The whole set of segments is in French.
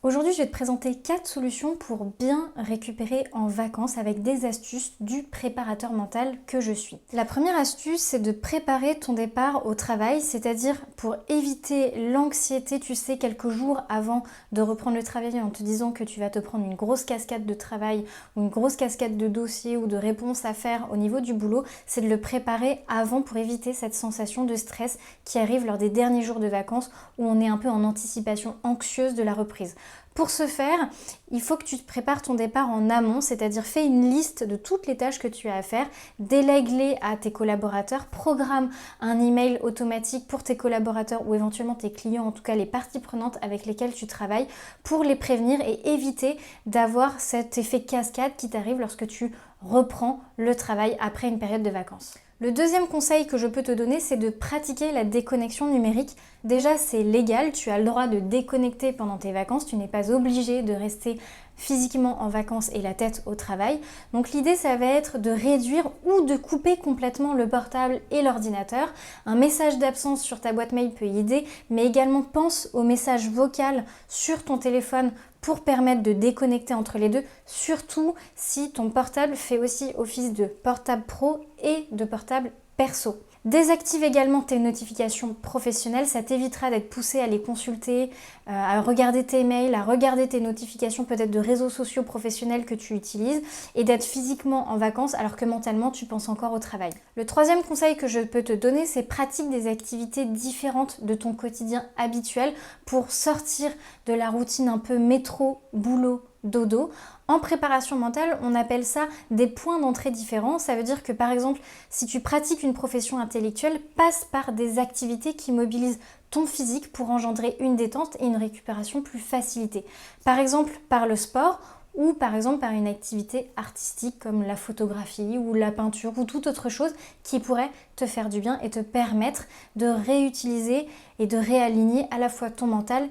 Aujourd'hui, je vais te présenter 4 solutions pour bien récupérer en vacances avec des astuces du préparateur mental que je suis. La première astuce, c'est de préparer ton départ au travail, c'est-à-dire pour éviter l'anxiété, tu sais, quelques jours avant de reprendre le travail en te disant que tu vas te prendre une grosse cascade de travail ou une grosse cascade de dossiers ou de réponses à faire au niveau du boulot, c'est de le préparer avant pour éviter cette sensation de stress qui arrive lors des derniers jours de vacances où on est un peu en anticipation anxieuse de la reprise. Pour ce faire, il faut que tu te prépares ton départ en amont, c'est-à-dire fais une liste de toutes les tâches que tu as à faire, délègue-les à tes collaborateurs, programme un email automatique pour tes collaborateurs ou éventuellement tes clients, en tout cas les parties prenantes avec lesquelles tu travailles, pour les prévenir et éviter d'avoir cet effet cascade qui t'arrive lorsque tu reprends le travail après une période de vacances. Le deuxième conseil que je peux te donner, c'est de pratiquer la déconnexion numérique. Déjà, c'est légal, tu as le droit de déconnecter pendant tes vacances, tu n'es pas obligé de rester physiquement en vacances et la tête au travail. Donc l'idée, ça va être de réduire ou de couper complètement le portable et l'ordinateur. Un message d'absence sur ta boîte mail peut y aider, mais également pense au message vocal sur ton téléphone pour permettre de déconnecter entre les deux, surtout si ton portable fait aussi office de portable pro et de portable perso. Désactive également tes notifications professionnelles, ça t'évitera d'être poussé à les consulter, à regarder tes mails, à regarder tes notifications peut-être de réseaux sociaux professionnels que tu utilises et d'être physiquement en vacances alors que mentalement tu penses encore au travail. Le troisième conseil que je peux te donner, c'est pratique des activités différentes de ton quotidien habituel pour sortir de la routine un peu métro, boulot, dodo. En préparation mentale, on appelle ça des points d'entrée différents. Ça veut dire que par exemple, si tu pratiques une profession intellectuelle, passe par des activités qui mobilisent ton physique pour engendrer une détente et une récupération plus facilitée. Par exemple, par le sport ou par exemple par une activité artistique comme la photographie ou la peinture ou toute autre chose qui pourrait te faire du bien et te permettre de réutiliser et de réaligner à la fois ton mental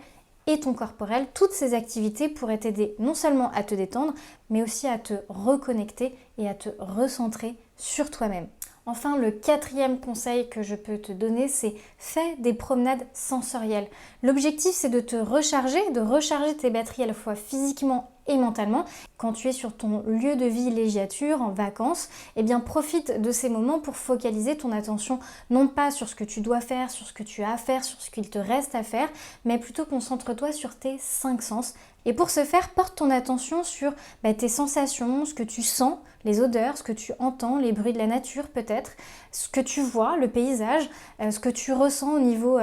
et ton corporel. Toutes ces activités pourraient t'aider non seulement à te détendre, mais aussi à te reconnecter et à te recentrer sur toi-même. Enfin, le quatrième conseil que je peux te donner, c'est fais des promenades sensorielles. L'objectif, c'est de te recharger, de recharger tes batteries à la fois physiquement et mentalement. Quand tu es sur ton lieu de villégiature, en vacances, eh bien profite de ces moments pour focaliser ton attention non pas sur ce que tu dois faire, sur ce que tu as à faire, sur ce qu'il te reste à faire, mais plutôt concentre-toi sur tes 5 sens. Et pour ce faire, porte ton attention sur tes sensations, ce que tu sens, les odeurs, ce que tu entends, les bruits de la nature peut-être, ce que tu vois, le paysage, ce que tu ressens au niveau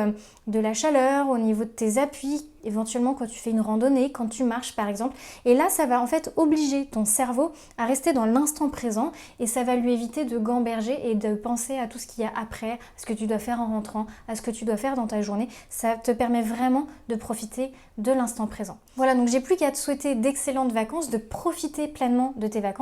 de la chaleur, au niveau de tes appuis, éventuellement quand tu fais une randonnée, quand tu marches par exemple. Et là, ça va en fait obliger ton cerveau à rester dans l'instant présent et ça va lui éviter de gamberger et de penser à tout ce qu'il y a après, à ce que tu dois faire en rentrant, à ce que tu dois faire dans ta journée. Ça te permet vraiment de profiter de l'instant présent. Voilà, donc j'ai plus qu'à te souhaiter d'excellentes vacances, de profiter pleinement de tes vacances